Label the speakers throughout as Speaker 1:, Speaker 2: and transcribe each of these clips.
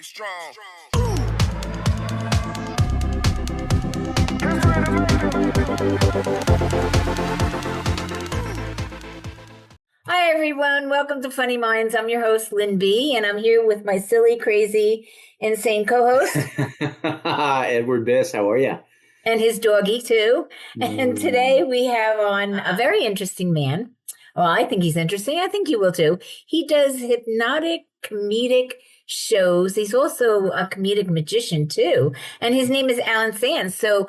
Speaker 1: strong.
Speaker 2: Hi, everyone. Welcome to Funny Minds. I'm your host, Lynn B., and I'm here with my silly, crazy, insane co-host.
Speaker 3: Edward Biss, how are you?
Speaker 2: And his doggy, too. And today we have on a very interesting man. Well, I think he's interesting. I think you will, too. He does hypnotic, comedic shows. He's also a comedic magician, too. And his name is Alan Sands. So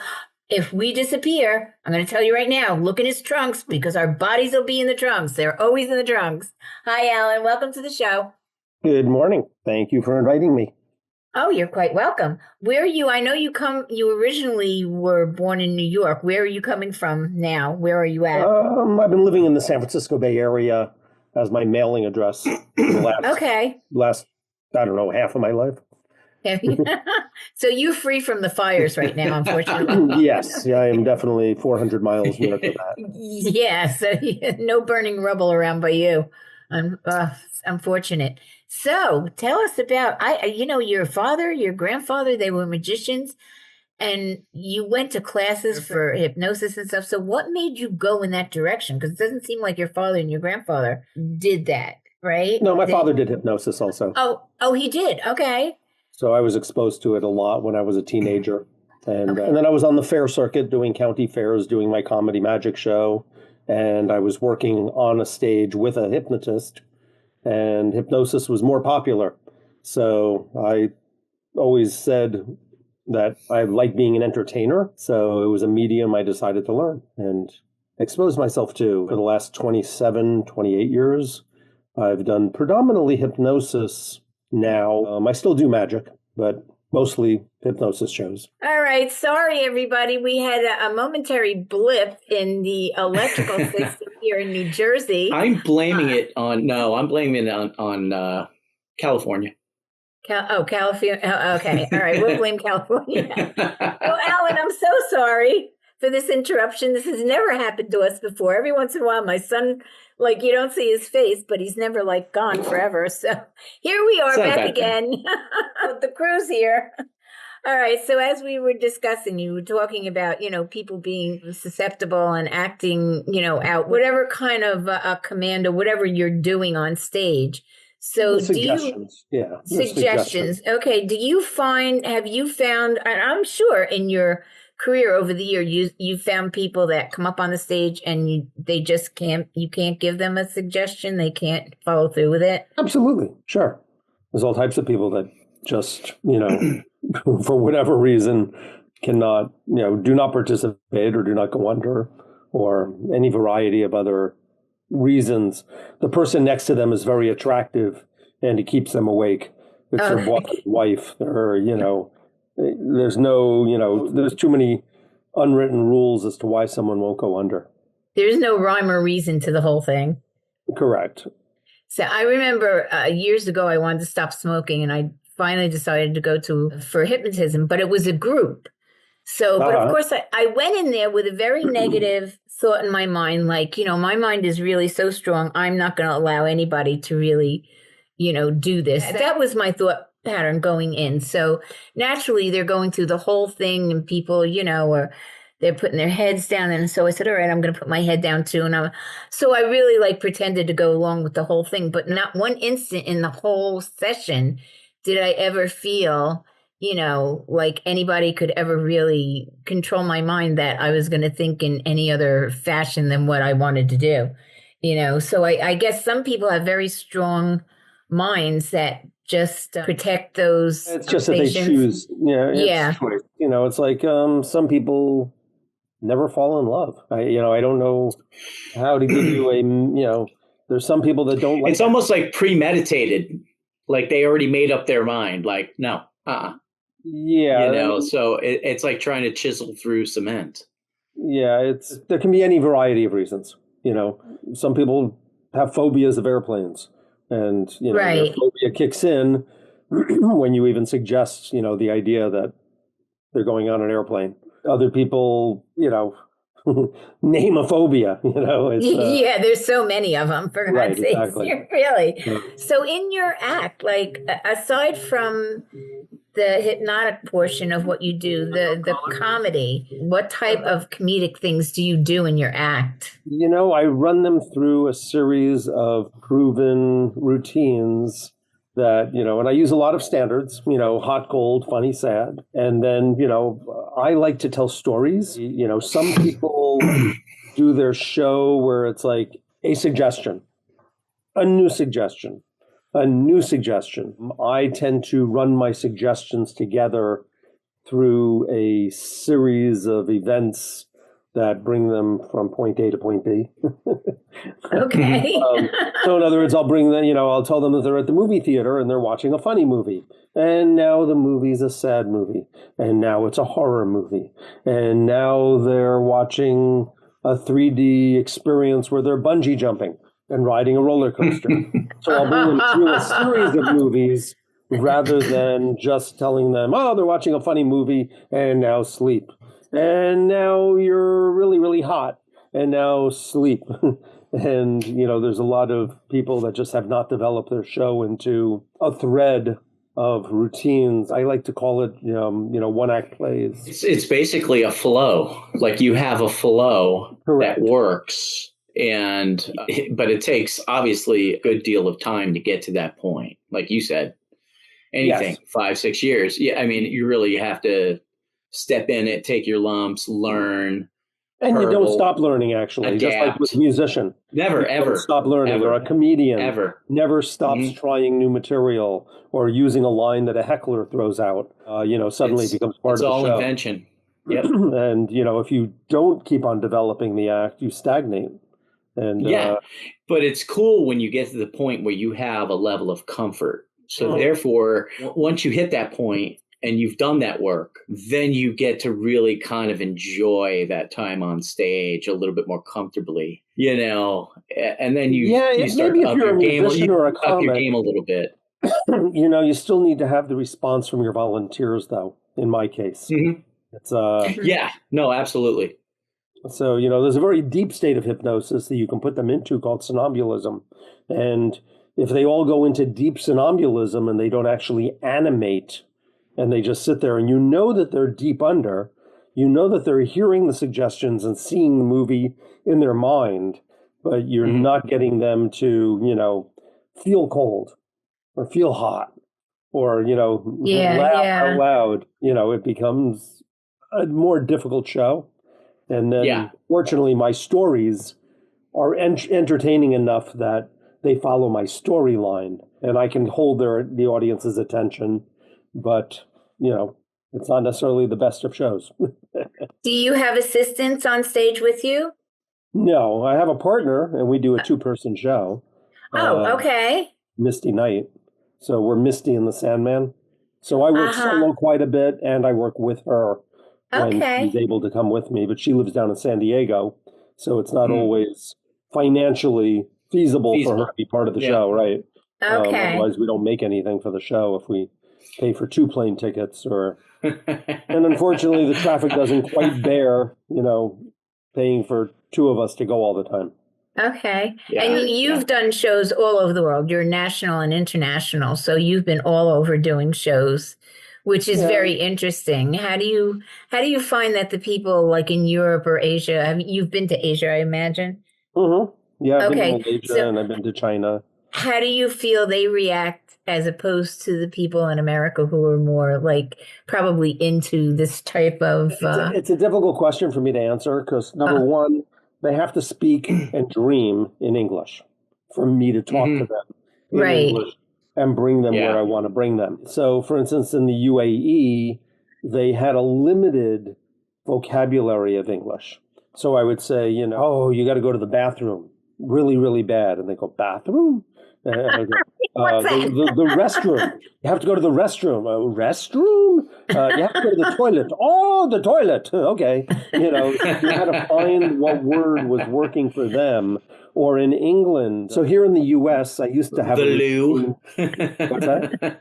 Speaker 2: if we disappear, I'm going to tell you right now, look in his trunks because our bodies will be in the trunks. They're always in the trunks. Hi, Alan. Welcome to the show.
Speaker 4: Good morning. Thank you for inviting me.
Speaker 2: Oh, you're quite welcome. Where are you? I know you originally were born in New York. Where are you coming from now? Where are you at?
Speaker 4: I've been living in the San Francisco Bay Area as my mailing address for the last, I don't know, half of my life.
Speaker 2: So you're free from the fires right now, unfortunately.
Speaker 4: Yes, I am definitely 400 miles north of that.
Speaker 2: Yeah, so no burning rubble around by you. Unfortunate. So tell us about, your father, your grandfather, they were magicians, and you went to classes for hypnosis and stuff. So what made you go in that direction? Because it doesn't seem like your father and your grandfather did that, right?
Speaker 4: No, my father did hypnosis also.
Speaker 2: Oh, he did. Okay.
Speaker 4: So I was exposed to it a lot when I was a teenager. And then I was on the fair circuit doing county fairs, doing my comedy magic show. And I was working on a stage with a hypnotist. And hypnosis was more popular. So I always said that I like being an entertainer. So it was a medium I decided to learn and expose myself to. For the last 27, 28 years, I've done predominantly hypnosis now. I still do magic, but mostly hypnosis shows.
Speaker 2: All right. Sorry, everybody. We had a momentary blip in the electrical system here in New Jersey.
Speaker 3: I'm blaming it on California.
Speaker 2: California. Oh, okay. All right. We'll blame California. Well, Alan, I'm so sorry for this interruption. This has never happened to us before. Every once in a while, my son, you don't see his face, but he's never gone forever. So here we are back again with the cruise here. All right. So as we were discussing, you were talking about, people being susceptible and acting, out, whatever kind of a command or whatever you're doing on stage. So
Speaker 4: suggestions.
Speaker 2: Suggestions. Okay. Have you found, and I'm sure in your career over the year, you found people that come up on the stage and you can't give them a suggestion. They can't follow through with it.
Speaker 4: Absolutely. Sure. There's all types of people that just, for whatever reason cannot, do not participate or do not go under or any variety of other reasons. The person next to them is very attractive and it keeps them awake. It's their wife or, there's there's too many unwritten rules as to why someone won't go under.
Speaker 2: There's no rhyme or reason to the whole thing.
Speaker 4: Correct.
Speaker 2: So I remember years ago, I wanted to stop smoking and I finally decided to go for hypnotism, but it was a group. So, but of course I went in there with a very negative thought in my mind, my mind is really so strong. I'm not going to allow anybody to really, do this. That was my thought pattern going in. So naturally they're going through the whole thing and people, or they're putting their heads down. And so I said, all right, I'm going to put my head down too. So I really pretended to go along with the whole thing, but not one instant in the whole session did I ever feel, like anybody could ever really control my mind that I was going to think in any other fashion than what I wanted to do, So I guess some people have very strong minds that just protect those.
Speaker 4: It's just that they choose. Yeah. Choice. It's like some people never fall in love. I don't know how to give you there's some people that don't like
Speaker 3: it's almost like premeditated. Like they already made up their mind. No.
Speaker 4: Yeah.
Speaker 3: So it's like trying to chisel through cement.
Speaker 4: Yeah. There can be any variety of reasons. Some people have phobias of airplanes. And, their phobia kicks in when you even suggest, the idea that they're going on an airplane. Other people, nameophobia,
Speaker 2: Yeah, there's so many of them, for
Speaker 4: right,
Speaker 2: God's sakes.
Speaker 4: exactly.
Speaker 2: Really.
Speaker 4: Yeah.
Speaker 2: So in your act, like aside from the hypnotic portion of what you do, the comedy, what type of comedic things do you do in your act?
Speaker 4: I run them through a series of proven routines that, and I use a lot of standards, hot, cold, funny, sad. And then, I like to tell stories. Some people do their show where it's like a suggestion, a new suggestion, a new suggestion. I tend to run my suggestions together through a series of events that bring them from point A to point B.
Speaker 2: Okay.
Speaker 4: So in other words, I'll bring them, I'll tell them that they're at the movie theater and they're watching a funny movie. And now the movie's a sad movie. And now it's a horror movie. And now they're watching a 3D experience where they're bungee jumping and riding a roller coaster. So I'll bring them through a series of movies rather than just telling them, oh, they're watching a funny movie and now sleep. And now you're really, really hot and now sleep. And, there's a lot of people that just have not developed their show into a thread of routines. I like to call it, one act plays.
Speaker 3: It's basically a flow. Like you have a flow
Speaker 4: Correct.
Speaker 3: that works. But it takes obviously a good deal of time to get to that point. Like you said, anything,
Speaker 4: Yes.
Speaker 3: 5-6 years. Yeah. I mean, you really have to step in it, take your lumps, learn.
Speaker 4: And you don't
Speaker 3: hurdle,
Speaker 4: stop learning, actually,
Speaker 3: adapt.
Speaker 4: just like with a musician.
Speaker 3: Never,
Speaker 4: You
Speaker 3: ever.
Speaker 4: don't stop learning.
Speaker 3: Ever.
Speaker 4: Or a comedian
Speaker 3: Ever.
Speaker 4: never stops trying new material or using a line that a heckler throws out, suddenly it becomes part of the show.
Speaker 3: It's all invention. Yep.
Speaker 4: And, if you don't keep on developing the act, you stagnate. And
Speaker 3: but it's cool when you get to the point where you have a level of comfort. So therefore, once you hit that point and you've done that work, then you get to really kind of enjoy that time on stage a little bit more comfortably, and then you start
Speaker 4: maybe
Speaker 3: up
Speaker 4: if you're
Speaker 3: your
Speaker 4: a
Speaker 3: game,
Speaker 4: musician or a
Speaker 3: up your
Speaker 4: comic,
Speaker 3: game a little bit.
Speaker 4: You still need to have the response from your volunteers, though, in my case.
Speaker 3: Mm-hmm.
Speaker 4: It's
Speaker 3: Yeah, no, absolutely.
Speaker 4: So, there's a very deep state of hypnosis that you can put them into called somnambulism. And if they all go into deep somnambulism and they don't actually animate and they just sit there and that they're deep under, that they're hearing the suggestions and seeing the movie in their mind, but you're not getting them to, feel cold or feel hot or, laugh out loud, it becomes a more difficult show. And then, fortunately, my stories are entertaining enough that they follow my storyline, and I can hold the audience's attention. But it's not necessarily the best of shows.
Speaker 2: Do you have assistants on stage with you?
Speaker 4: No, I have a partner, and we do a 2-person show.
Speaker 2: Oh, okay.
Speaker 4: Misty Knight. So we're Misty and the Sandman. So I work solo quite a bit, and I work with her. When she's able to come with me, but she lives down in San Diego, so it's not always financially feasible for her to be part of the show, right?
Speaker 2: Okay.
Speaker 4: Otherwise, we don't make anything for the show if we pay for 2 plane tickets, and unfortunately, the traffic doesn't quite bear, paying for 2 of us to go all the time.
Speaker 2: Okay. Yeah. And you've done shows all over the world. You're national and international, so you've been all over doing shows, which is very interesting. How do you find that the people like in Europe or Asia, you've been to Asia, I imagine?
Speaker 4: Mm-hmm. Yeah, I've been to Malaysia and I've been to China.
Speaker 2: How do you feel they react as opposed to the people in America who are more like probably into this type of...
Speaker 4: It's a difficult question for me to answer because number one, they have to speak and dream in English for me to talk to them in English and bring them where I want to bring them. So, for instance, in the UAE, they had a limited vocabulary of English. So I would say, oh, you got to go to the bathroom really, really bad. And they go, bathroom? The restroom. You have to go to the restroom. Restroom? You have to go to the toilet. Oh, the toilet. Okay. You had to find what word was working for them. Or in England. So here in the U.S., I used to have
Speaker 3: the loo.
Speaker 4: What's that?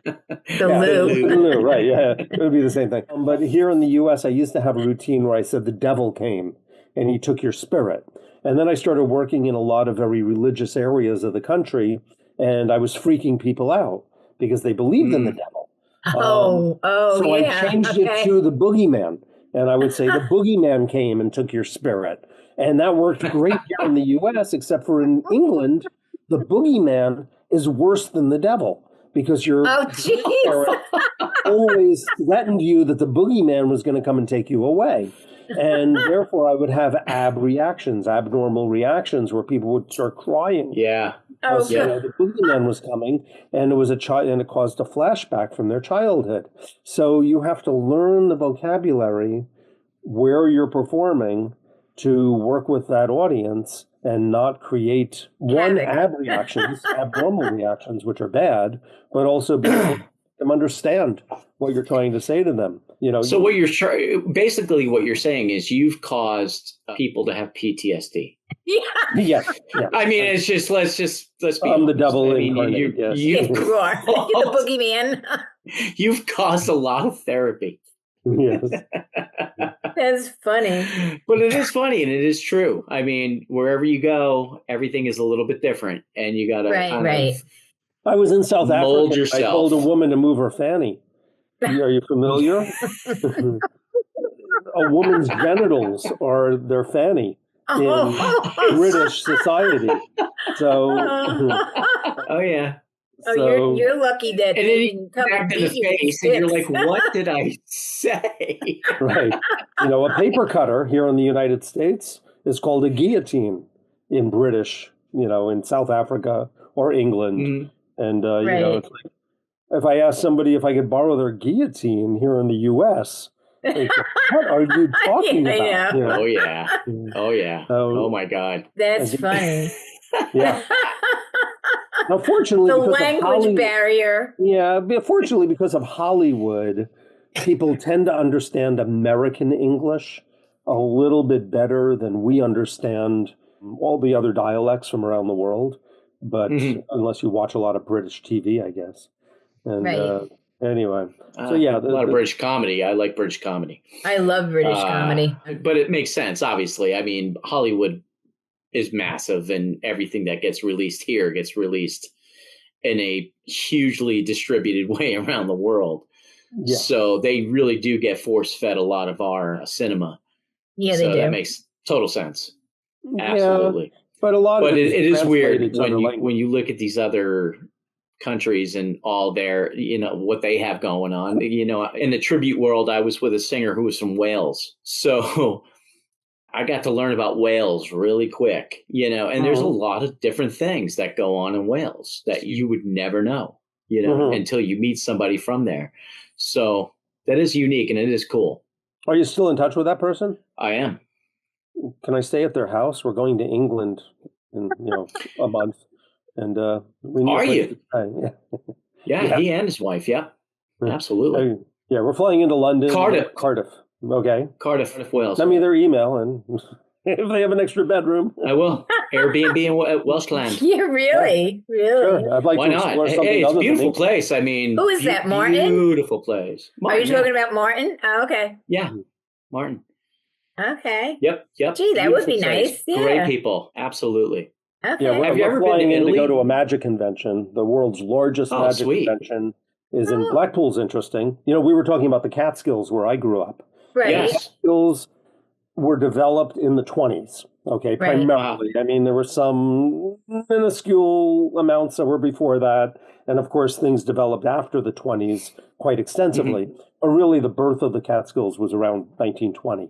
Speaker 2: The loo.
Speaker 4: The loo, right? Yeah, it would be the same thing. But here in the U.S., I used to have a routine where I said the devil came, and he took your spirit. And then I started working in a lot of very religious areas of the country, and I was freaking people out because they believed in the devil. So I changed it to the boogeyman. And I would say the boogeyman came and took your spirit. And that worked great here in the US, except for in England, the boogeyman is worse than the devil because your spirit always threatened you that the boogeyman was going to come and take you away. And therefore, I would have abnormal reactions where people would start crying.
Speaker 3: Yeah.
Speaker 4: The boogeyman was coming, and it was and it caused a flashback from their childhood. So you have to learn the vocabulary where you're performing to work with that audience and not create abnormal reactions, which are bad, but also be able to make them understand what you're trying to say to them.
Speaker 3: So what you're saying is you've caused people to have PTSD.
Speaker 4: Yeah.
Speaker 3: I mean, it's just let's be.
Speaker 4: I'm the devil incarnate.
Speaker 2: You are. You're the boogeyman.
Speaker 3: You've caused a lot of therapy.
Speaker 4: Yes.
Speaker 2: That's funny.
Speaker 3: But it is funny and it is true. I mean, wherever you go, everything is a little bit different, and you got to
Speaker 2: right.
Speaker 4: I was in South Africa.
Speaker 3: Yourself.
Speaker 4: I told a woman to move her fanny. Are you familiar? A woman's genitals are their fanny in British society. So,
Speaker 3: oh yeah.
Speaker 2: So, you're lucky that
Speaker 3: and then you come back in the face, and you're like, "What did I say?"
Speaker 4: Right. A paper cutter here in the United States is called a guillotine in British, in South Africa or England, and it's like, if I ask somebody if I could borrow their guillotine here in the U.S., like, what are you talking about?
Speaker 3: Oh yeah. Oh my God.
Speaker 2: That's funny.
Speaker 4: Yeah. Now, fortunately,
Speaker 2: the
Speaker 4: because
Speaker 2: language barrier.
Speaker 4: Yeah, fortunately, because of Hollywood, people tend to understand American English a little bit better than we understand all the other dialects from around the world. But unless you watch a lot of British TV, I guess. And anyway, so yeah,
Speaker 3: a lot of British comedy. I like British comedy.
Speaker 2: I love British comedy.
Speaker 3: But it makes sense, obviously. I mean, Hollywood is massive, and everything that gets released here gets released in a hugely distributed way around the world. Yeah. So they really do get force-fed a lot of our cinema.
Speaker 2: Yeah, they do.
Speaker 3: That makes total sense. Absolutely.
Speaker 4: Yeah, but a lot of
Speaker 3: it is weird when you look at these other countries and all their, what they have going on. In the tribute world, I was with a singer who was from Wales. So I got to learn about Wales really quick, and there's a lot of different things that go on in Wales that you would never know, until you meet somebody from there. So that is unique and it is cool.
Speaker 4: Are you still in touch with that person?
Speaker 3: I am.
Speaker 4: Can I stay at their house? We're going to England in, a month. And we need.
Speaker 3: Are you?
Speaker 4: Yeah,
Speaker 3: he and his wife. Yeah, absolutely.
Speaker 4: Yeah, we're flying into London.
Speaker 3: Cardiff.
Speaker 4: Okay.
Speaker 3: Cardiff, Wales.
Speaker 4: Send me their email, and if they have an extra bedroom,
Speaker 3: I will. Airbnb in Welshland.
Speaker 2: Yeah, really.
Speaker 4: Sure. I'd like
Speaker 3: Why
Speaker 4: to
Speaker 3: not?
Speaker 4: explore something
Speaker 3: Hey, it's a
Speaker 4: other
Speaker 3: beautiful
Speaker 4: than
Speaker 3: place. I mean,
Speaker 2: who is that? Martin.
Speaker 3: Beautiful place.
Speaker 2: Martin, are you talking about Martin? Oh, okay.
Speaker 3: Yeah, Martin.
Speaker 2: Okay.
Speaker 3: Yep.
Speaker 2: Gee, that would be nice. Yeah.
Speaker 3: Great people. Absolutely.
Speaker 2: Okay.
Speaker 4: Yeah,
Speaker 3: have you ever been
Speaker 4: flying
Speaker 3: to
Speaker 4: in
Speaker 3: Italy?
Speaker 4: to go to a magic convention? The world's largest magic convention is in Blackpool's interesting. We were talking about the Catskills where I grew up.
Speaker 2: Right.
Speaker 3: Yes.
Speaker 4: Catskills were developed in the 20s. Okay, primarily. Wow. I mean, there were some minuscule amounts that were before that. And of course, things developed after the 20s quite extensively. But really, the birth of the Catskills was around 1920.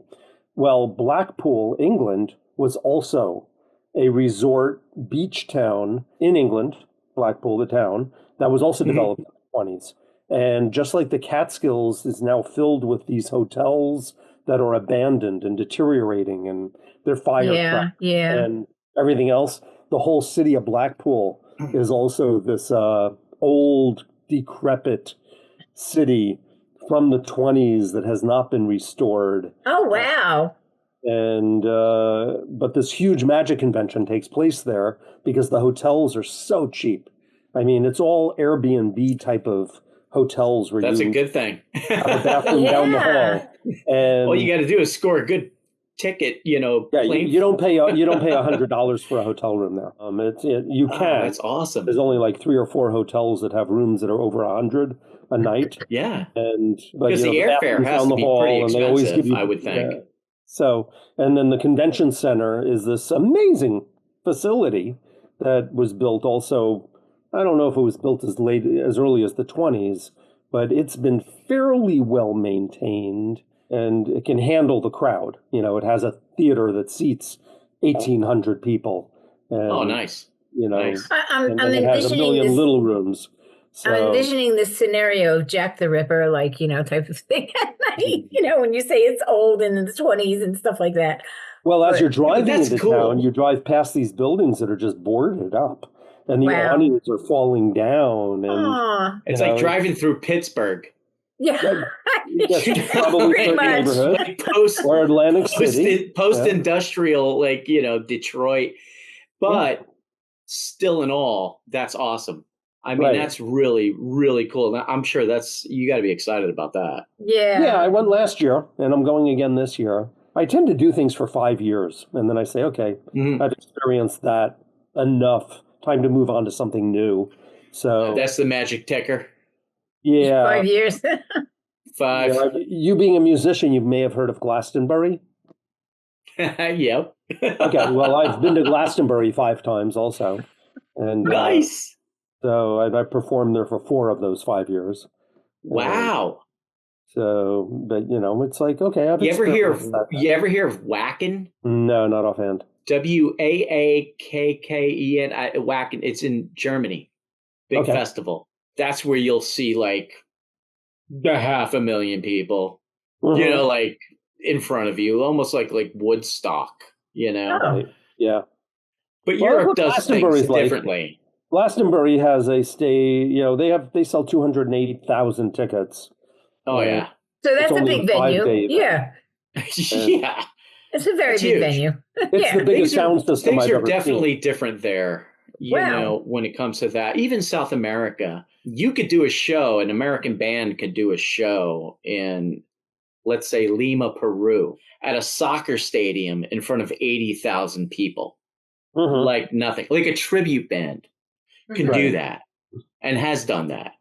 Speaker 4: Well, Blackpool, England, was also a resort beach town in England, Blackpool, the town, that was also developed in the 20s. And just like the Catskills is now filled with these hotels that are abandoned and deteriorating, and they're fire trucks and everything else, the whole city of Blackpool is also this old, decrepit city from the 20s that has not been restored.
Speaker 2: Oh, wow.
Speaker 4: And but this huge magic convention takes place there because the hotels are so cheap. I mean, it's all Airbnb type of hotels where
Speaker 3: that's a good thing.
Speaker 4: Have a bathroom down the hall. And
Speaker 3: all you got to do is score a good ticket,
Speaker 4: Yeah,
Speaker 3: plane.
Speaker 4: you don't pay $100 for a hotel room there. You can.
Speaker 3: That's awesome.
Speaker 4: There's only like 3 or 4 hotels that have rooms that are over 100 a night.
Speaker 3: Yeah,
Speaker 4: but
Speaker 3: because the airfare has to be pretty expensive,
Speaker 4: they always give you,
Speaker 3: I would think.
Speaker 4: So, and then the convention center is this amazing facility that was built also. I don't know if it was built as early as the 20s, but it's been fairly well maintained, and it can handle the crowd. It has a theater that seats 1,800 people. And,
Speaker 3: nice.
Speaker 4: Nice.
Speaker 2: I'm
Speaker 4: it has a million little rooms. So,
Speaker 2: I'm envisioning this scenario of Jack the Ripper, type of thing at night. When you say it's old and in the 20s and stuff like that.
Speaker 4: Well, as you're driving into
Speaker 3: cool.
Speaker 4: town, you drive past these buildings that are just boarded up, and the awnings are falling down. And
Speaker 3: it's like driving through Pittsburgh.
Speaker 2: Yeah,
Speaker 4: probably
Speaker 2: pretty much.
Speaker 3: Like
Speaker 4: or Atlantic City,
Speaker 3: post-industrial, Detroit. But still, in all, that's awesome. I mean, that's really, really cool. I'm sure you got to be excited about that.
Speaker 2: Yeah.
Speaker 4: Yeah, I went last year, and I'm going again this year. I tend to do things for 5 years, and then I say, okay, I've experienced that enough. Time to move on to something new. So
Speaker 3: that's the magic ticker.
Speaker 4: Yeah.
Speaker 2: 5 years.
Speaker 3: 5.
Speaker 4: You being a musician, you may have heard of Glastonbury.
Speaker 3: Yep.
Speaker 4: Okay, well, I've been to Glastonbury 5 times also. And
Speaker 3: nice.
Speaker 4: So I performed there for 4 of those 5 years.
Speaker 3: Wow.
Speaker 4: But it's like, okay, I've
Speaker 3: you ever hear of Wacken?
Speaker 4: No, not offhand.
Speaker 3: Wakken. Wacken. It's in Germany. Big festival. That's where you'll see the 500,000 people. In front of you, almost like Woodstock.
Speaker 4: Right. Yeah.
Speaker 3: But Europe does things differently.
Speaker 4: Glastonbury has a stay. They sell 280,000 tickets.
Speaker 2: Oh yeah. So that's a big venue. Yeah.
Speaker 3: Yeah.
Speaker 2: It's a very big venue.
Speaker 4: It's the biggest sound system I've ever seen.
Speaker 3: Things are definitely different there. When it comes to that, even South America, you could do a show. An American band could do a show in, let's say, Lima, Peru, at a soccer stadium in front of 80,000 people. Like nothing. Like a tribute band can do that and has done that.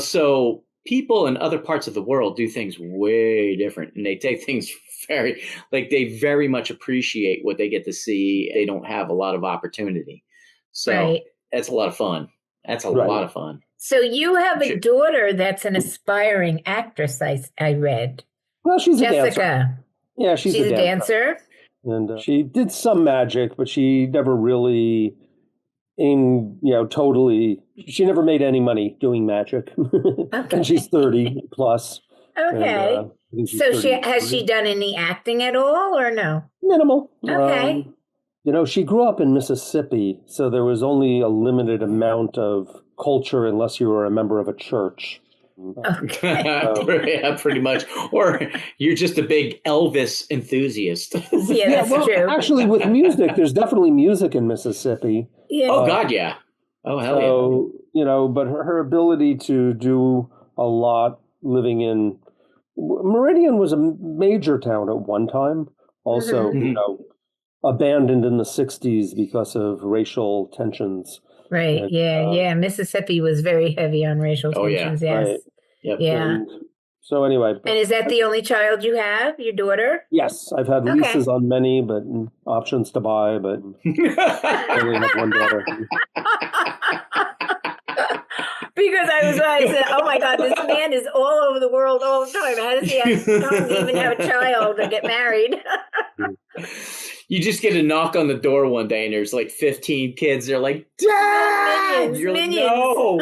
Speaker 3: So people in other parts of the world do things way different, and they take things they very much appreciate what they get to see. They don't have a lot of opportunity. So that's a lot of fun. That's a lot of fun.
Speaker 2: So you have a daughter that's an aspiring actress, I read.
Speaker 4: Well, she's
Speaker 2: Jessica.
Speaker 4: A dancer. Yeah, she's a
Speaker 2: dancer.
Speaker 4: And she did some magic, but she never really totally. She never made any money doing magic. And she's 30 plus.
Speaker 2: Okay. So has she done any acting at all or no?
Speaker 4: Minimal.
Speaker 2: Okay.
Speaker 4: She grew up in Mississippi, so there was only a limited amount of culture unless you were a member of a church.
Speaker 2: Okay.
Speaker 3: Yeah, pretty much. Or you're just a big Elvis enthusit.
Speaker 2: Yeah, that's true.
Speaker 4: Actually, with music, there's definitely music in Mississippi.
Speaker 2: Yeah.
Speaker 3: Oh, God, yeah. Oh, hell yeah.
Speaker 4: But her ability to do a lot living in Meridian was a major town at one time. Also, abandoned in the 60s because of racial tensions.
Speaker 2: Right. And, yeah. Mississippi was very heavy on racial tensions. Yes.
Speaker 4: Right.
Speaker 3: Yep.
Speaker 2: Yeah.
Speaker 4: And so anyway.
Speaker 2: And is that the only child you have, your daughter?
Speaker 4: Yes. I've had leases on many, but options to buy, but I only have one daughter.
Speaker 2: Because I said, oh my God, this man is all over the world all the time. How does he have time to even have a child or get married?
Speaker 3: You just get a knock on the door one day and there's 15 kids. They're like, Dad!
Speaker 2: Minions,
Speaker 3: You're
Speaker 2: minions.
Speaker 3: No.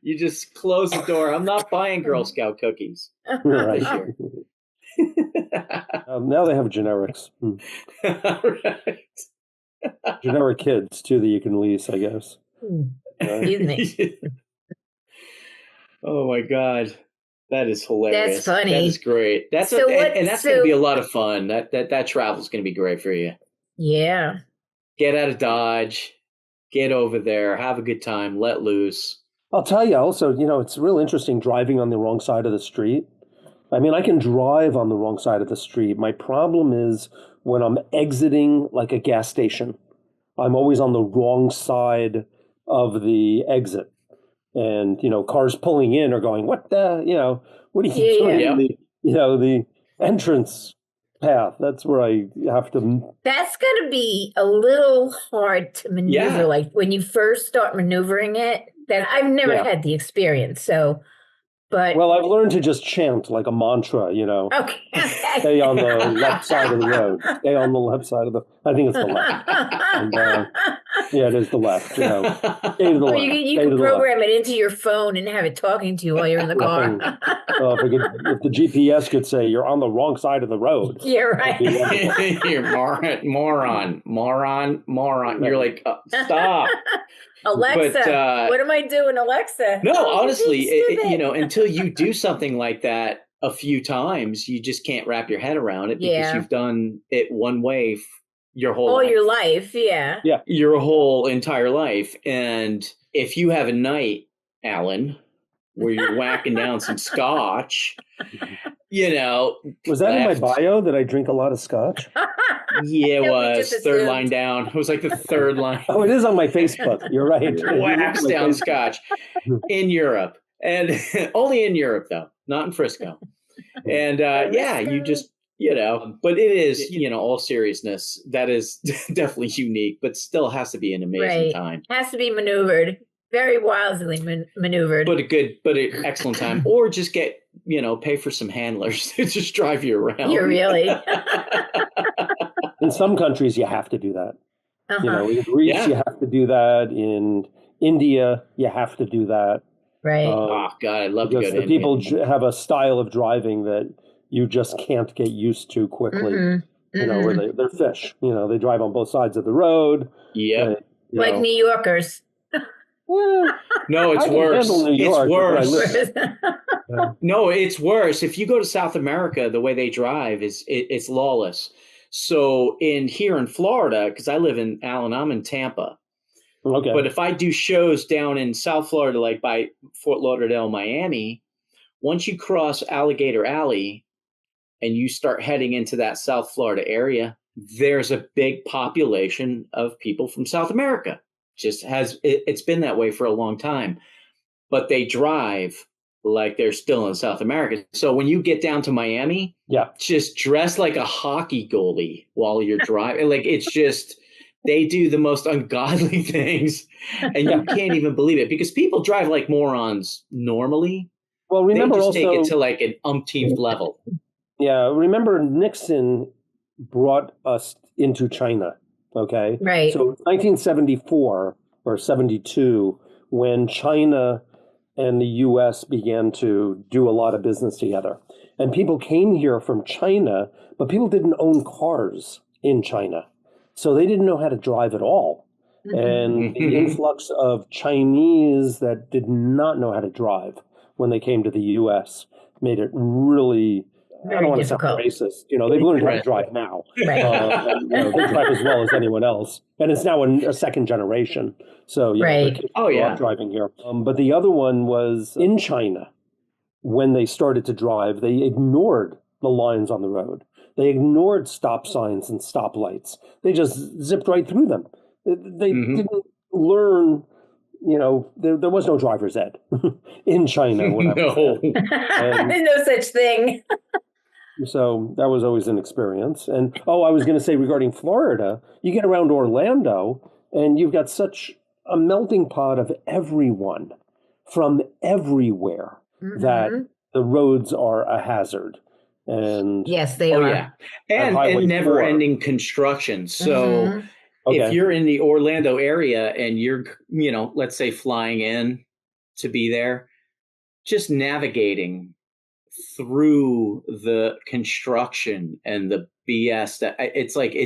Speaker 3: You just close the door. I'm not buying Girl Scout cookies.
Speaker 4: Right. Now they have generics.
Speaker 3: Right.
Speaker 4: Generic kids, too, that you can lease, I guess.
Speaker 2: Excuse me.
Speaker 3: Oh, my God. That is hilarious.
Speaker 2: That's funny.
Speaker 3: That is great. That's going to be a lot of fun. That travel is going to be great for you.
Speaker 2: Yeah.
Speaker 3: Get out of Dodge. Get over there. Have a good time. Let loose.
Speaker 4: I'll tell you also, it's real interesting driving on the wrong side of the street. I mean, I can drive on the wrong side of the street. My problem is when I'm exiting like a gas station, I'm always on the wrong side of the exit. And, cars pulling in are going, what what are you doing
Speaker 2: Yeah.
Speaker 4: in the entrance path? That's where I have to.
Speaker 2: That's going to be a little hard to maneuver.
Speaker 3: Yeah.
Speaker 2: Like when you first start maneuvering it, that I've never
Speaker 4: Yeah.
Speaker 2: had the experience. So, but
Speaker 4: Well, I've learned to just chant like a mantra,
Speaker 2: okay.
Speaker 4: Stay on the left side of the road. Stay on the left side of I think it's the left. And, yeah, it is the left. Stay to the
Speaker 2: Or
Speaker 4: left.
Speaker 2: you
Speaker 4: Stay
Speaker 2: can
Speaker 4: to the
Speaker 2: program
Speaker 4: left.
Speaker 2: it into your phone and have it talking to you while you're in the car.
Speaker 4: If the GPS could say you're on the wrong side of the road.
Speaker 2: Yeah, right.
Speaker 3: You're moron. You're like, stop.
Speaker 2: Alexa,
Speaker 3: But,
Speaker 2: what am I doing, Alexa?
Speaker 3: No,
Speaker 2: Oh,
Speaker 3: honestly,
Speaker 2: stupid.
Speaker 3: until you do something like that a few times, you just can't wrap your head around it because you've done it one way your whole
Speaker 2: all
Speaker 3: life.
Speaker 2: your life, yeah.
Speaker 4: Yeah.
Speaker 3: Your whole entire life. And if you have a night, Alan, where you're whacking down some scotch,
Speaker 4: Was that in my bio that I drink a lot of scotch?
Speaker 3: Yeah, it
Speaker 2: No, we
Speaker 3: was
Speaker 2: just
Speaker 3: third
Speaker 2: assumed.
Speaker 3: line down. It was like the third line.
Speaker 4: Oh, it is on my Facebook. You're right.
Speaker 3: Wax down scotch in Europe, and only in Europe though, not in Frisco. And you just but it is all seriousness, that is definitely unique, but still has to be an amazing time.
Speaker 2: Has to be maneuvered, very wisely maneuvered.
Speaker 3: But an excellent time, or just get pay for some handlers to just drive you around.
Speaker 2: You're really.
Speaker 4: In some countries, you have to do that.
Speaker 2: Uh-huh.
Speaker 4: In Greece, you have to do that. In India, you have to do that.
Speaker 2: Right.
Speaker 3: Oh God, I'd love to go to India.
Speaker 4: People have a style of driving that you just can't get used to quickly.
Speaker 2: Mm-hmm.
Speaker 4: Where they're fish. They drive on both sides of the road.
Speaker 3: Yeah,
Speaker 2: like New Yorkers.
Speaker 4: Well,
Speaker 3: no, it's worse.
Speaker 4: York,
Speaker 3: it's worse. No, it's worse. If you go to South America, the way they drive it's lawless. So here in Florida, because I live in Allen, I'm in Tampa.
Speaker 4: Okay.
Speaker 3: But if I do shows down in South Florida, like by Fort Lauderdale, Miami, once you cross Alligator Alley and you start heading into that South Florida area, there's a big population of people from South America. It's been that way for a long time, but they drive like they're still in South America. So when you get down to Miami, just dress like a hockey goalie while you're driving. Like it's just, they do the most ungodly things and you can't even believe it because people drive like morons normally.
Speaker 4: Well, remember
Speaker 3: they just
Speaker 4: also
Speaker 3: take it to like an umpteenth level.
Speaker 4: Yeah. Remember Nixon brought us into China. Okay.
Speaker 2: Right.
Speaker 4: So 1974 or 72, when China and the U.S. began to do a lot of business together. And people came here from China, but people didn't own cars in China. So they didn't know how to drive at all. And the influx of Chinese that did not know how to drive when they came to the U.S. made it really, I don't want to sound racist. They've learned how to drive now.
Speaker 2: Right.
Speaker 4: They drive as well as anyone else. And it's now a second generation. So,
Speaker 2: right.
Speaker 4: Driving here. But the other one was in China. When they started to drive, they ignored the lines on the road. They ignored stop signs and stoplights. They just zipped right through them. They didn't learn, there was no driver's ed in China. When
Speaker 2: no such thing.
Speaker 4: So that was always an experience. And, I was going to say regarding Florida, you get around Orlando and you've got such a melting pot of everyone from everywhere that the roads are a hazard. And
Speaker 2: yes, they are.
Speaker 3: Yeah. And never-ending construction. So if you're in the Orlando area and you're, let's say flying in to be there, just navigating through the construction and the BS that it's like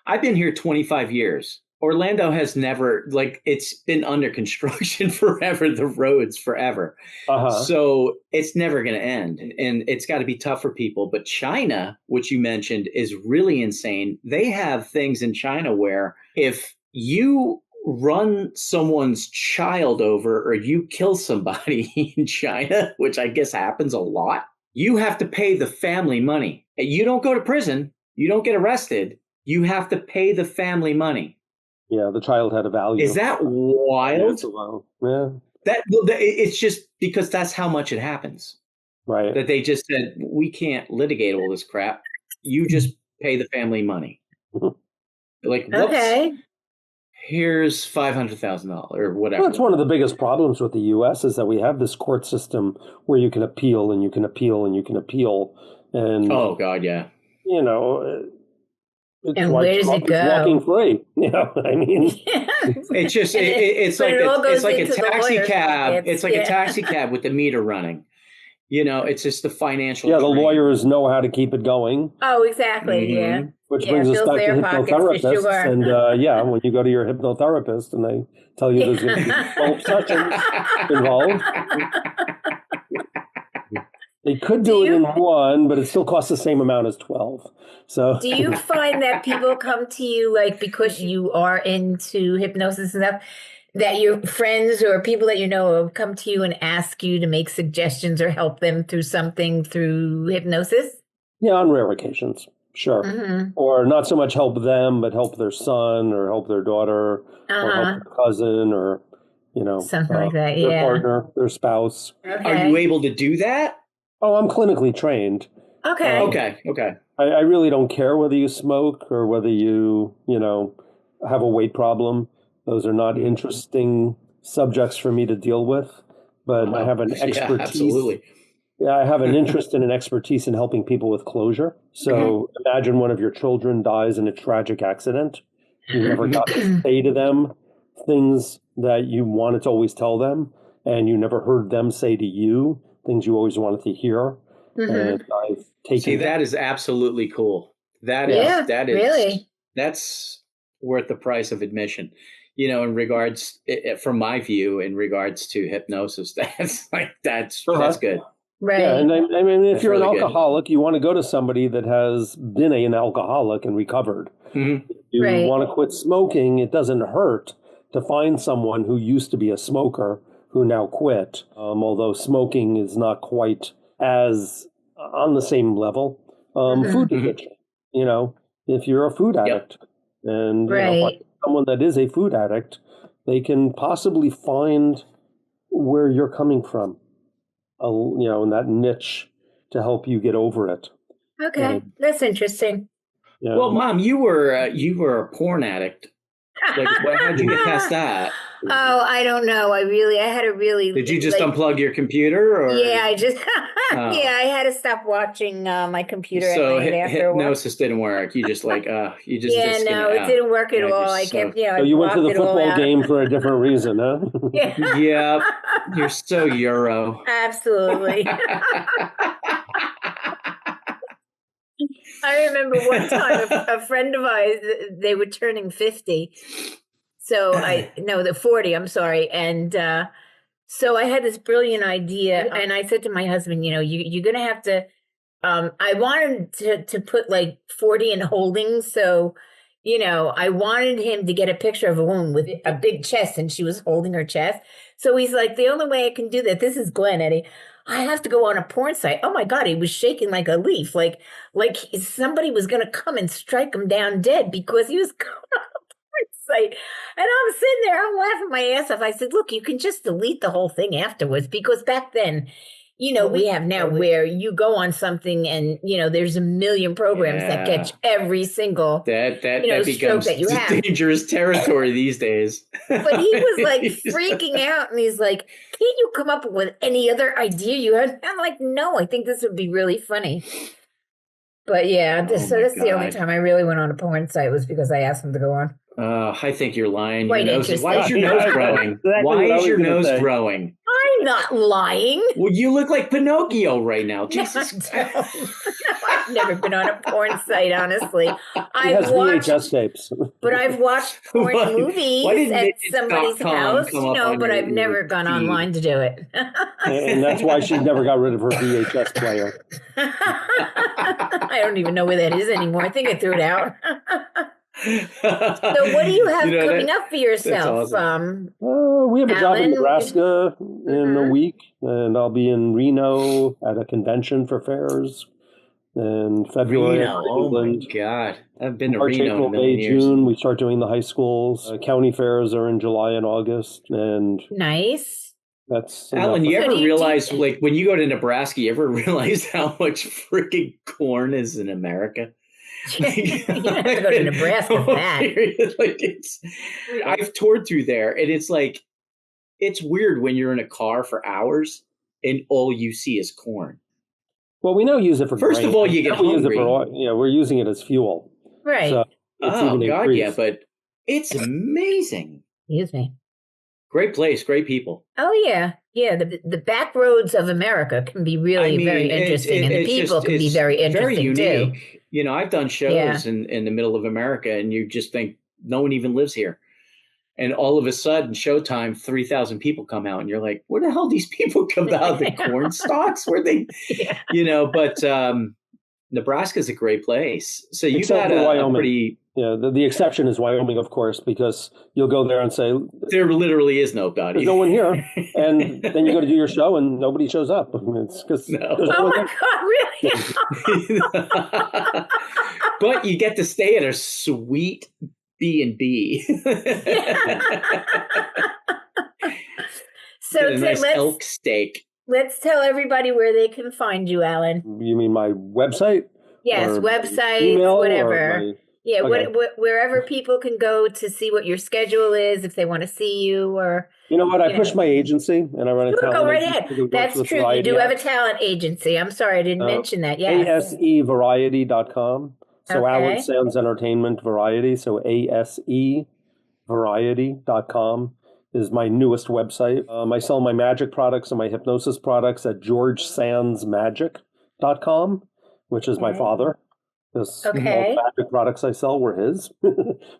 Speaker 3: I've been here 25 years. Orlando has never, it's been under construction forever, the roads forever. So it's never going to end. And it's got to be tough for people. But China, which you mentioned, is really insane. They have things in China where if you run someone's child over or you kill somebody in China, which I guess happens a lot, you have to pay the family money. You don't go to prison. You don't get arrested. You have to pay the family money.
Speaker 4: Yeah, the child had a value.
Speaker 3: Is that wild?
Speaker 4: Yeah.
Speaker 3: It's just because that's how much it happens.
Speaker 4: Right.
Speaker 3: That they just said, we can't litigate all this crap. You just pay the family money. Like, whoops. Okay. Here's $500,000 or whatever.
Speaker 4: Well, it's one of the biggest problems with the U.S. is that we have this court system where you can appeal and you can appeal and you can appeal. And
Speaker 3: oh God, yeah.
Speaker 4: You know, it's
Speaker 2: and
Speaker 4: like
Speaker 2: where does it go?
Speaker 4: Walking free. You know, I mean,
Speaker 3: it's just it's like a taxi cab. It's like a taxi cab with the meter running. You know, it's just the financial.
Speaker 4: Yeah, the lawyers know how to keep it going.
Speaker 2: Oh, exactly. Mm-hmm. Yeah.
Speaker 4: Which brings us back to hypnotherapists. Sure. And when you go to your hypnotherapist and they tell you there's going to be 12 sessions involved, they could do it in one, but it still costs the same amount as 12. So,
Speaker 2: do you find that people come to you like because you are into hypnosis and stuff? That your friends or people that you know have come to you and ask you to make suggestions or help them through something through hypnosis?
Speaker 4: Yeah, on rare occasions, sure. Mm-hmm. Or not so much help them, but help their son or help their daughter or help their cousin or,
Speaker 2: something like that,
Speaker 4: their partner, their spouse.
Speaker 3: Okay. Are you able to do that?
Speaker 4: Oh, I'm clinically trained.
Speaker 2: Okay.
Speaker 3: Okay.
Speaker 4: I really don't care whether you smoke or whether you, have a weight problem. Those are not interesting subjects for me to deal with, but I have an expertise.
Speaker 3: Yeah, absolutely.
Speaker 4: Yeah, I have an interest and an expertise in helping people with closure. So imagine one of your children dies in a tragic accident. You never got to say to them things that you wanted to always tell them, and you never heard them say to you things you always wanted to hear. And I've taken
Speaker 3: that is absolutely cool. That is
Speaker 2: really
Speaker 3: that's worth the price of admission. In regards, from my view, in regards to hypnosis, that's good.
Speaker 2: Right.
Speaker 4: Yeah, and I mean, if you're really an alcoholic, you want to go to somebody that has been an alcoholic and recovered.
Speaker 3: Mm-hmm.
Speaker 4: If you want to quit smoking, it doesn't hurt to find someone who used to be a smoker who now quit, although smoking is not quite as on the same level. Food addiction, if you're a food addict and someone that is a food addict, they can possibly find where you're coming from, in that niche to help you get over it.
Speaker 2: Okay, that's interesting.
Speaker 4: Yeah.
Speaker 3: Well, Mom, you were a porn addict. Like, how'd you get past that?
Speaker 2: Oh, I don't know. I had a really.
Speaker 3: Did you just unplug your computer, or?
Speaker 2: Yeah, I just. I had to stop watching my computer.
Speaker 3: So
Speaker 2: at night after
Speaker 3: hypnosis didn't work. You just it
Speaker 2: didn't work at all. I kept,
Speaker 4: So you went to the football game for a different reason, huh?
Speaker 3: Yeah, you're so Euro.
Speaker 2: Absolutely. I remember one time a friend of mine, they were turning 50. So the 40, I'm sorry. And so I had this brilliant idea. And I said to my husband, you're going to have to, I wanted to put like 40 in holding. So, I wanted him to get a picture of a woman with a big chest and she was holding her chest. So he's like, the only way I can do that, this is Glenn, Eddie, I have to go on a porn site. Oh my God, he was shaking like a leaf, like somebody was going to come and strike him down dead because he was going on a porn site. And I'm sitting there, I'm laughing my ass off. I said, look, you can just delete the whole thing afterwards, because back then, we have now where you go on something and, there's a million programs that catch every single
Speaker 3: that becomes
Speaker 2: that you have.
Speaker 3: Dangerous territory these days.
Speaker 2: But he was like freaking out, and he's like, can't you come up with any other idea you had? I'm like, no, I think this would be really funny. But yeah, that's the only time I really went on a porn site was because I asked him to go on.
Speaker 3: I think you're lying.
Speaker 2: Why
Speaker 3: is your nose growing? Why is your nose growing?
Speaker 2: I'm not lying.
Speaker 3: Well, you look like Pinocchio right now. Jesus.
Speaker 2: I've never been on a porn site, honestly.
Speaker 4: I've watched VHS tapes.
Speaker 2: But I've watched porn movies at somebody's house, but I've never gone online to do it.
Speaker 4: And that's why she never got rid of her VHS player.
Speaker 2: I don't even know where that is anymore. I think I threw it out. So what do you have coming up for yourself?
Speaker 3: Awesome.
Speaker 4: We have a job in
Speaker 2: Alan?
Speaker 4: Nebraska in a week, and I'll be in Reno at a convention for fairs. And February,
Speaker 3: Reno, oh my
Speaker 4: England.
Speaker 3: God. I've been to
Speaker 4: March,
Speaker 3: Reno in
Speaker 4: April,
Speaker 3: a million
Speaker 4: May,
Speaker 3: years.
Speaker 4: June, we start doing the high schools. County fairs are in July and August. And
Speaker 2: Nice.
Speaker 4: that's
Speaker 3: Alan, you
Speaker 2: So
Speaker 3: ever
Speaker 2: do you-
Speaker 3: realize, like, when you go to Nebraska, you ever realize how much freaking corn is in America?
Speaker 2: You don't have to go to Nebraska for that.
Speaker 3: Like, I've toured through there, and it's like, it's weird when you're in a car for hours and all you see is corn.
Speaker 4: Well, we now use it for
Speaker 3: First
Speaker 4: grain.
Speaker 3: of all, you get
Speaker 4: We use it
Speaker 3: hungry.
Speaker 4: we're using it as fuel.
Speaker 2: Right.
Speaker 4: So it's
Speaker 3: Oh,
Speaker 4: even
Speaker 3: God,
Speaker 4: increased.
Speaker 3: yeah, but it's amazing.
Speaker 2: Excuse me.
Speaker 3: Great place, great people.
Speaker 2: Oh, yeah. Yeah, the back roads of America can be really very interesting, and the people can be very interesting, too.
Speaker 3: You know, I've done shows in the middle of America, and you just think no one even lives here. And all of a sudden, showtime, 3,000 people come out, and you're like, where the hell these people come out? The corn stalks? Where they, you know, but Nebraska's a great place. So you got a pretty...
Speaker 4: Yeah, the exception is Wyoming, of course, because you'll go there and say,
Speaker 3: there literally is nobody.
Speaker 4: There's no one here. And then you go to do your show and nobody shows up. It's because
Speaker 2: Oh my God, really?
Speaker 3: But you get to stay at a sweet B&B.
Speaker 2: So
Speaker 3: a nice elk steak.
Speaker 2: Let's tell everybody where they can find you, Alan.
Speaker 4: You mean my website?
Speaker 2: Yes, website, whatever. Yeah,
Speaker 4: okay.
Speaker 2: Wherever people can go to see what your schedule is, if they want to see you, or
Speaker 4: you know what, I push my agency and I run a talent.
Speaker 2: Go right ahead. That's true. You do have a talent agency. I'm sorry, I didn't mention that. Yes,
Speaker 4: ASEVariety.com. So Alan Sands Entertainment Variety. So ASEVariety.com is my newest website. I sell my magic products and my hypnosis products at GeorgeSandsMagic.com, which is my father. All the magic products I sell were his,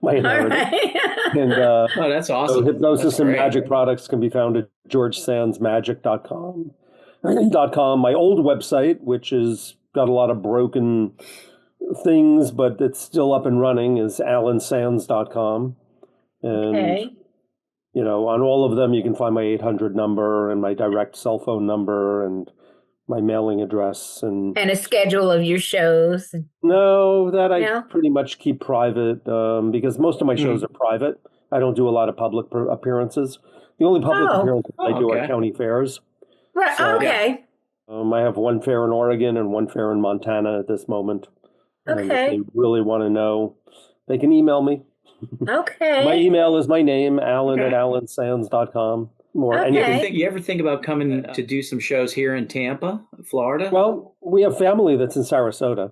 Speaker 4: my inheritance. Right. And
Speaker 3: oh, that's awesome.
Speaker 4: So hypnosis and magic products can be found at GeorgeSandsMagic.com. My old website, which has got a lot of broken things, but it's still up and running, is AlanSands.com. And you know, on all of them, you can find my 800 number and my direct cell phone number and my mailing address and
Speaker 2: a schedule of your shows.
Speaker 4: No, that I pretty much keep private because most of my shows are private. I don't do a lot of public appearances. The only public appearances I do are county fairs.
Speaker 2: Right. So, I
Speaker 4: have one fair in Oregon and one fair in Montana at this moment. And if they really want to know, they can email me.
Speaker 2: Okay.
Speaker 4: My email is my name, Alan at AlanSands.com.
Speaker 3: And you ever think about coming to do some shows here in Tampa, Florida?
Speaker 4: Well, we have family that's in Sarasota.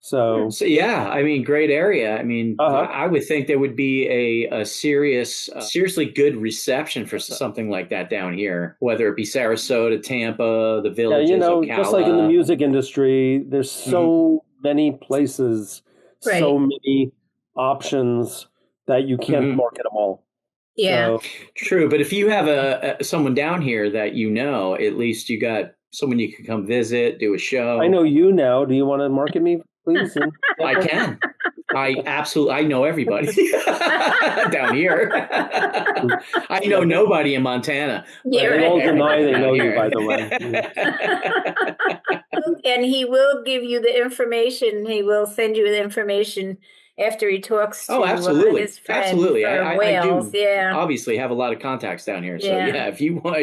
Speaker 4: So
Speaker 3: yeah, I mean, great area. I mean, I would think there would be a seriously good reception for something like that down here, whether it be Sarasota, Tampa, the Villages, Ocala.
Speaker 4: Just like in the music industry, there's so many places, so many options that you can't market them all.
Speaker 2: Yeah,
Speaker 3: true. But if you have someone down here that you know, at least you got someone you can come visit, do a show.
Speaker 4: I know you now. Do you want to market me, please?
Speaker 3: I can. I know everybody down here. I know nobody in Montana.
Speaker 4: They all deny they know you, by the way.
Speaker 2: And he will give you the information. He will send you the information after he talks to his friend.
Speaker 3: Absolutely. I
Speaker 2: Wales.
Speaker 3: do obviously have a lot of contacts down here. So if you want,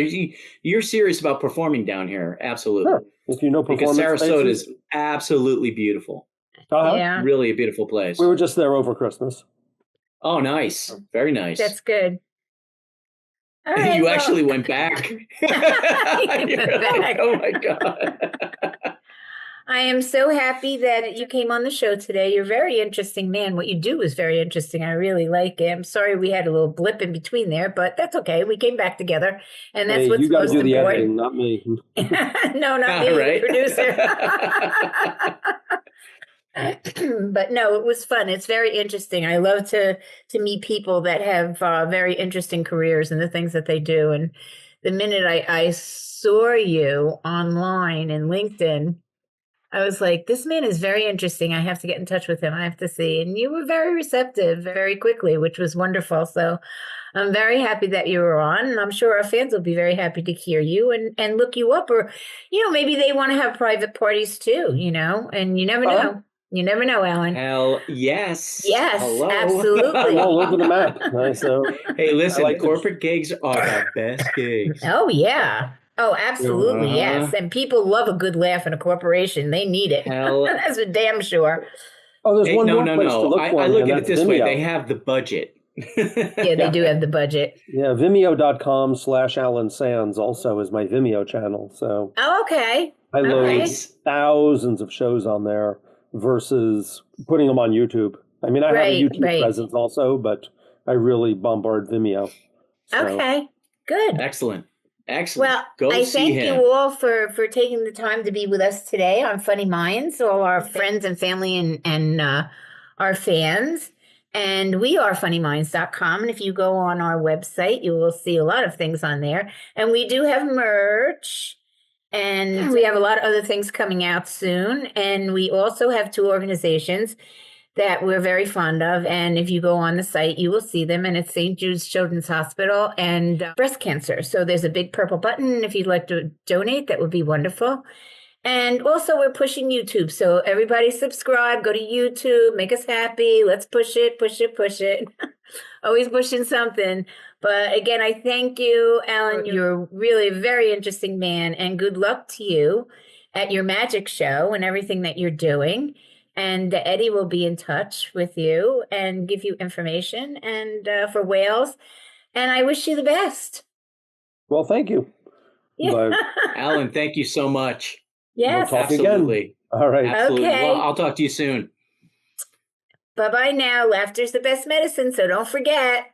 Speaker 3: you're serious about performing down here, absolutely.
Speaker 4: Sure. If you know performance
Speaker 3: because Sarasota is absolutely beautiful.
Speaker 2: Yeah.
Speaker 3: Really a beautiful place.
Speaker 4: We were just there over Christmas.
Speaker 3: Oh, nice. Very nice.
Speaker 2: That's good. All right,
Speaker 3: you actually went back. Like, oh my God.
Speaker 2: I am so happy that you came on the show today. You're a very interesting man. What you do is very interesting. I really like it. I'm sorry we had a little blip in between there, but that's okay. We came back together, and that's what's
Speaker 4: you
Speaker 2: most
Speaker 4: do the
Speaker 2: important.
Speaker 4: Editing, not me.
Speaker 2: No, not me, the producer. But no, it was fun. It's very interesting. I love to meet people that have very interesting careers and the things that they do. And the minute I saw you online in LinkedIn, I was like, this man is very interesting. I have to get in touch with him. I have to see. And you were very receptive very quickly, which was wonderful. So I'm very happy that you were on. And I'm sure our fans will be very happy to hear you and look you up. Or, maybe they want to have private parties too, and you never know. You never know, Alan.
Speaker 3: Hell yes.
Speaker 2: Yes,
Speaker 3: Hello.
Speaker 2: absolutely.
Speaker 4: All over the map. So,
Speaker 3: hey, listen,
Speaker 4: like
Speaker 3: the corporate gigs are the best gigs.
Speaker 2: Oh, yeah. Oh, absolutely, yes. And people love a good laugh in a corporation. They need it.
Speaker 3: Hell.
Speaker 2: That's for damn sure.
Speaker 4: Oh, there's one more place to look for.
Speaker 3: I look at it this way.
Speaker 4: Vimeo.
Speaker 3: They have the budget.
Speaker 2: Yeah, they do have the budget.
Speaker 4: Yeah, Vimeo.com/Alan Sands also is my Vimeo channel. So
Speaker 2: okay.
Speaker 4: I load thousands of shows on there versus putting them on YouTube. I mean, I have a YouTube presence also, but I really bombard Vimeo. So.
Speaker 2: Okay, good.
Speaker 3: Excellent.
Speaker 2: Well, I thank you all for taking the time to be with us today on Funny Minds, all our friends and family and our fans. And we are funnyminds.com. And if you go on our website, you will see a lot of things on there. And we do have merch. And we have a lot of other things coming out soon. And we also have 2 organizations that we're very fond of. And if you go on the site, you will see them. And it's St. Jude's Children's Hospital and breast cancer. So there's a big purple button. If you'd like to donate, that would be wonderful. And also we're pushing YouTube. So everybody subscribe, go to YouTube, make us happy. Let's push it, push it, push it. Always pushing something. But again, I thank you, Alan. You're really a very interesting man, and good luck to you at your magic show and everything that you're doing. And Eddie will be in touch with you and give you information and for Wales. And I wish you the best.
Speaker 4: Well, thank you.
Speaker 2: Yeah.
Speaker 3: Alan, thank you so much.
Speaker 2: Yes.
Speaker 4: We'll talk again. All right.
Speaker 3: Absolutely.
Speaker 2: Okay.
Speaker 3: Well, I'll talk to you soon.
Speaker 2: Bye-bye now. Laughter's the best medicine, so don't forget.